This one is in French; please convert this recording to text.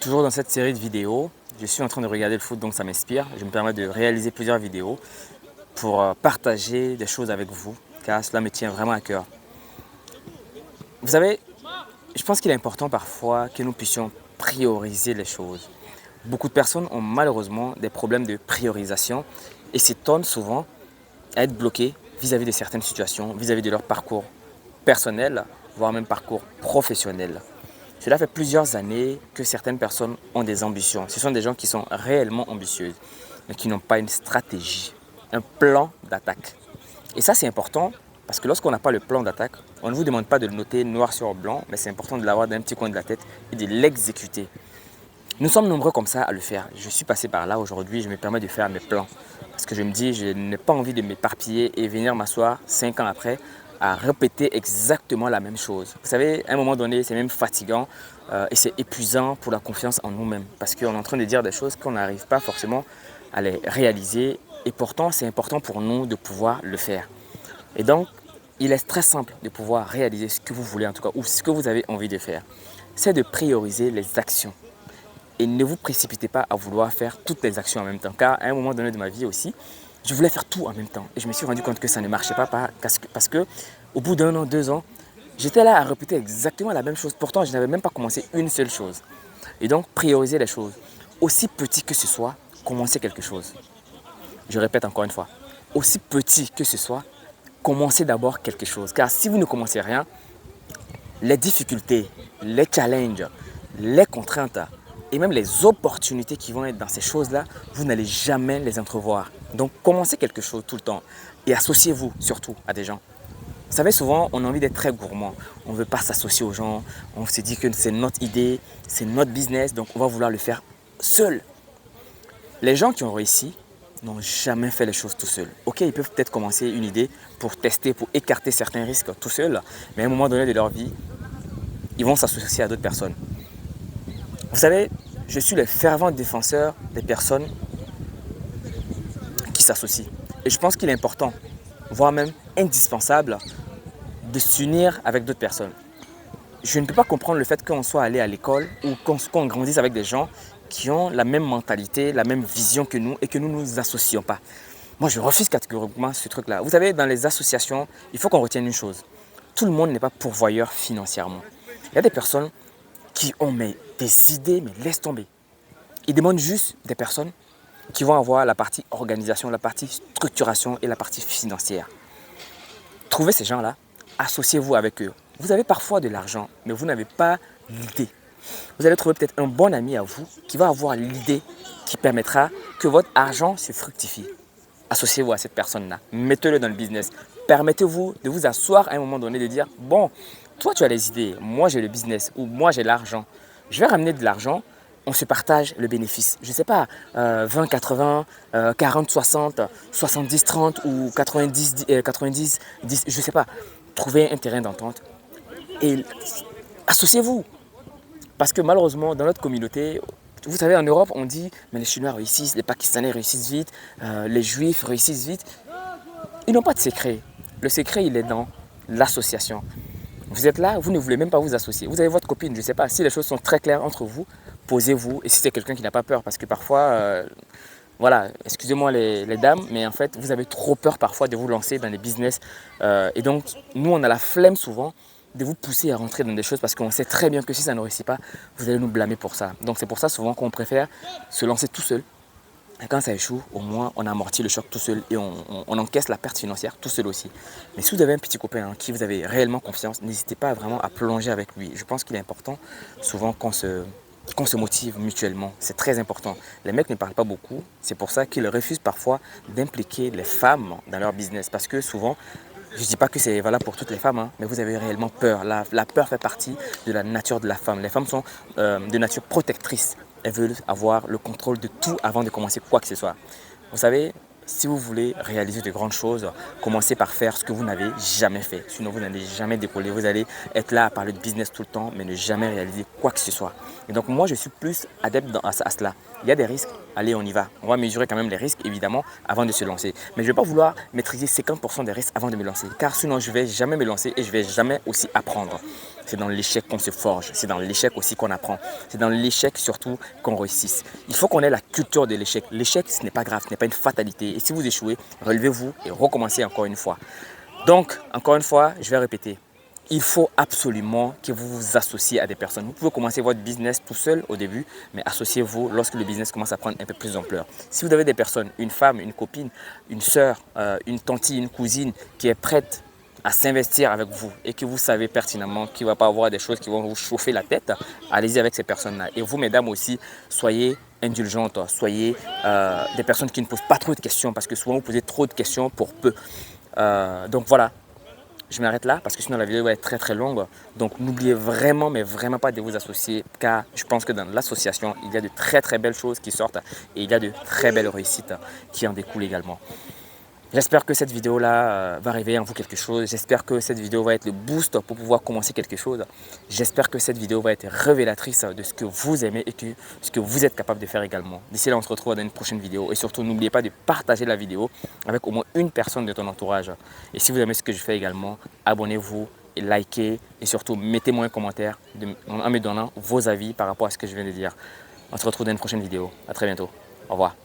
Toujours dans cette série de vidéos, je suis en train de regarder le foot, donc ça m'inspire. Je me permets de réaliser plusieurs vidéos pour partager des choses avec vous, car cela me tient vraiment à cœur. Vous savez, je pense qu'il est important parfois que nous puissions prioriser les choses. Beaucoup de personnes ont malheureusement des problèmes de priorisation et s'étonnent souvent à être bloquées vis-à-vis de certaines situations, vis-à-vis de leur parcours personnel, voire même parcours professionnel. Cela fait plusieurs années que certaines personnes ont des ambitions. Ce sont des gens qui sont réellement ambitieuses, mais qui n'ont pas une stratégie, un plan d'attaque. Et ça, c'est important parce que lorsqu'on n'a pas le plan d'attaque, on ne vous demande pas de le noter noir sur blanc, mais c'est important de l'avoir d'un petit coin de la tête et de l'exécuter. Nous sommes nombreux comme ça à le faire. Je suis passé par là aujourd'hui, je me permets de faire mes plans. Parce que je me dis, je n'ai pas envie de m'éparpiller et venir m'asseoir 5 ans après à répéter exactement la même chose. Vous savez, à un moment donné, c'est même fatigant et c'est épuisant pour la confiance en nous-mêmes. Parce qu'on est en train de dire des choses qu'on n'arrive pas forcément à les réaliser. Et pourtant, c'est important pour nous de pouvoir le faire. Et donc, il est très simple de pouvoir réaliser ce que vous voulez en tout cas, ou ce que vous avez envie de faire. C'est de prioriser les actions. Et ne vous précipitez pas à vouloir faire toutes les actions en même temps. Car à un moment donné de ma vie aussi, je voulais faire tout en même temps. Et je me suis rendu compte que ça ne marchait pas parce que au bout d'un an, 2 ans, j'étais là à répéter exactement la même chose. Pourtant, je n'avais même pas commencé une seule chose. Et donc, prioriser les choses. Aussi petit que ce soit, commencez quelque chose. Je répète encore une fois. Aussi petit que ce soit, commencez d'abord quelque chose. Car si vous ne commencez rien, les difficultés, les challenges, les contraintes et même les opportunités qui vont être dans ces choses-là, vous n'allez jamais les entrevoir. Donc, commencez quelque chose tout le temps et associez-vous surtout à des gens. Vous savez, souvent, on a envie d'être très gourmand. On ne veut pas s'associer aux gens. On se dit que c'est notre idée, c'est notre business, donc on va vouloir le faire seul. Les gens qui ont réussi n'ont jamais fait les choses tout seuls. Ok, ils peuvent peut-être commencer une idée pour tester, pour écarter certains risques tout seuls, mais à un moment donné de leur vie, ils vont s'associer à d'autres personnes. Vous savez, je suis le fervent défenseur des personnes qui s'associent. Et je pense qu'il est important, voire même indispensable, de s'unir avec d'autres personnes. Je ne peux pas comprendre le fait qu'on soit allé à l'école ou qu'on grandisse avec des gens qui ont la même mentalité, la même vision que nous et que nous ne nous associons pas. Moi, je refuse catégoriquement ce truc-là. Vous savez, dans les associations, il faut qu'on retienne une chose. Tout le monde n'est pas pourvoyeur financièrement. Il y a des personnes qui ont des idées, mais laisse tomber. Ils demandent juste des personnes qui vont avoir la partie organisation, la partie structuration et la partie financière. Trouvez ces gens-là, associez-vous avec eux. Vous avez parfois de l'argent, mais vous n'avez pas l'idée. Vous allez trouver peut-être un bon ami à vous qui va avoir l'idée qui permettra que votre argent se fructifie. Associez-vous à cette personne-là, mettez-le dans le business. Permettez-vous de vous asseoir à un moment donné et de dire, bon, toi tu as les idées, moi j'ai le business ou moi j'ai l'argent. Je vais ramener de l'argent, on se partage le bénéfice. Je ne sais pas, 20-80, 40-60, 70-30 ou 90-10, je ne sais pas. Trouvez un terrain d'entente et associez-vous. Parce que malheureusement, dans notre communauté, vous savez, en Europe, on dit mais les Chinois réussissent, les Pakistanais réussissent vite, les Juifs réussissent vite. Ils n'ont pas de secret. Le secret, il est dans l'association. Vous êtes là, vous ne voulez même pas vous associer. Vous avez votre copine, je ne sais pas, si les choses sont très claires entre vous, posez-vous. Et si c'est quelqu'un qui n'a pas peur, parce que parfois, voilà, excusez-moi les dames, mais en fait, vous avez trop peur parfois de vous lancer dans des business. Et donc, nous, on a la flemme souvent de vous pousser à rentrer dans des choses parce qu'on sait très bien que si ça ne réussit pas, vous allez nous blâmer pour ça. Donc, c'est pour ça souvent qu'on préfère se lancer tout seul. Et quand ça échoue, au moins, on amortit le choc tout seul et on encaisse la perte financière tout seul aussi. Mais si vous avez un petit copain en qui vous avez réellement confiance, n'hésitez pas vraiment à plonger avec lui. Je pense qu'il est important souvent qu'on se motive mutuellement. C'est très important. Les mecs ne parlent pas beaucoup. C'est pour ça qu'ils refusent parfois d'impliquer les femmes dans leur business. Parce que souvent, je ne dis pas que c'est valable pour toutes les femmes, mais vous avez réellement peur. La peur fait partie de la nature de la femme. Les femmes sont de nature protectrice. Elles veulent avoir le contrôle de tout avant de commencer quoi que ce soit. Vous savez, si vous voulez réaliser de grandes choses, commencez par faire ce que vous n'avez jamais fait. Sinon, vous n'allez jamais décoller. Vous allez être là à parler de business tout le temps, mais ne jamais réaliser quoi que ce soit. Et donc, moi, je suis plus adepte à cela. Il y a des risques, allez, on y va. On va mesurer quand même les risques, évidemment, avant de se lancer. Mais je ne vais pas vouloir maîtriser 50% des risques avant de me lancer. Car sinon, je ne vais jamais me lancer et je ne vais jamais aussi apprendre. C'est dans l'échec qu'on se forge. C'est dans l'échec aussi qu'on apprend. C'est dans l'échec surtout qu'on réussisse. Il faut qu'on ait la culture de l'échec. L'échec, ce n'est pas grave, ce n'est pas une fatalité. Et si vous échouez, relevez-vous et recommencez encore une fois. Donc, encore une fois, je vais répéter. Il faut absolument que vous vous associez à des personnes. Vous pouvez commencer votre business tout seul au début, mais associez-vous lorsque le business commence à prendre un peu plus d'ampleur. Si vous avez des personnes, une femme, une copine, une sœur, une tante, une cousine qui est prête à s'investir avec vous et que vous savez pertinemment qu'il ne va pas avoir des choses qui vont vous chauffer la tête, allez-y avec ces personnes-là. Et vous, mesdames aussi, soyez indulgentes, soyez des personnes qui ne posent pas trop de questions parce que souvent vous posez trop de questions pour peu. Donc voilà. Je m'arrête là parce que sinon la vidéo va être très très longue. Donc n'oubliez vraiment mais vraiment pas de vous associer car je pense que dans l'association, il y a de très très belles choses qui sortent et il y a de très belles réussites qui en découlent également. J'espère que cette vidéo-là va réveiller en vous quelque chose. J'espère que cette vidéo va être le boost pour pouvoir commencer quelque chose. J'espère que cette vidéo va être révélatrice de ce que vous aimez et de ce que vous êtes capable de faire également. D'ici là, on se retrouve dans une prochaine vidéo. Et surtout, n'oubliez pas de partager la vidéo avec au moins une personne de ton entourage. Et si vous aimez ce que je fais également, abonnez-vous, et likez et surtout mettez-moi un commentaire en me donnant vos avis par rapport à ce que je viens de dire. On se retrouve dans une prochaine vidéo. À très bientôt. Au revoir.